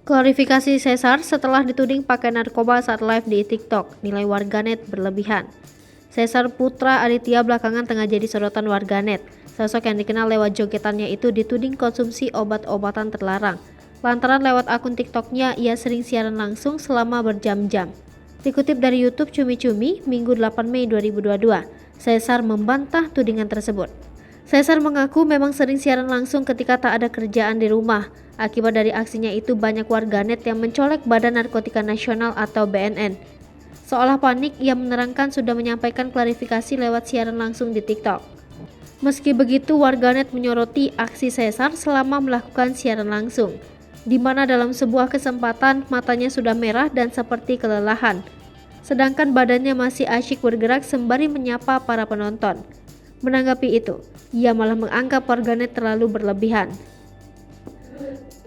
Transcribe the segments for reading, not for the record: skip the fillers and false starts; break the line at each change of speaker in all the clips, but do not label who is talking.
Klarifikasi Caesar setelah dituding pakai narkoba saat live di TikTok, nilai warganet berlebihan. Caesar Putra Aditya belakangan tengah jadi sorotan warganet. Sosok yang dikenal lewat jogetannya itu dituding konsumsi obat-obatan terlarang. Lantaran lewat akun TikToknya ia sering siaran langsung selama berjam-jam. Dikutip dari YouTube Cumi-Cumi, Minggu 8 Mei 2022, Caesar membantah tudingan tersebut. Caesar mengaku memang sering siaran langsung ketika tak ada kerjaan di rumah. Akibat dari aksinya itu banyak warganet yang mencolek Badan Narkotika Nasional atau BNN. Seolah panik, ia menerangkan sudah menyampaikan klarifikasi lewat siaran langsung di TikTok. Meski begitu, warganet menyoroti aksi Caesar selama melakukan siaran langsung, di mana dalam sebuah kesempatan matanya sudah merah dan seperti kelelahan. Sedangkan badannya masih asyik bergerak sembari menyapa para penonton. Menanggapi itu, ia malah menganggap warganet terlalu berlebihan.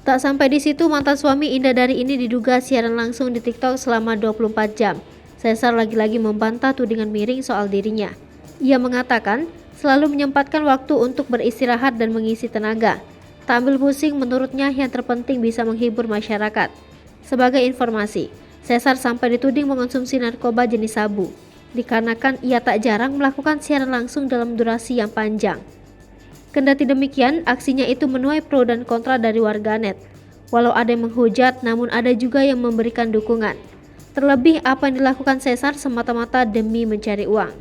Tak sampai di situ, mantan suami Indah Dari ini diduga siaran langsung di TikTok selama 24 jam. Caesar lagi-lagi membantah tudingan miring soal dirinya. Ia mengatakan selalu menyempatkan waktu untuk beristirahat dan mengisi tenaga. Tak ambil pusing, menurutnya yang terpenting bisa menghibur masyarakat. Sebagai informasi, Caesar sampai dituding mengonsumsi narkoba jenis sabu, dikarenakan ia tak jarang melakukan siaran langsung dalam durasi yang panjang. Kendati demikian, aksinya itu menuai pro dan kontra dari warganet. Walau ada yang menghujat, namun ada juga yang memberikan dukungan. Terlebih apa yang dilakukan Caesar semata-mata demi mencari uang.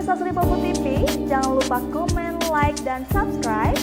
Sasri Popo TV, jangan lupa komen, like, dan subscribe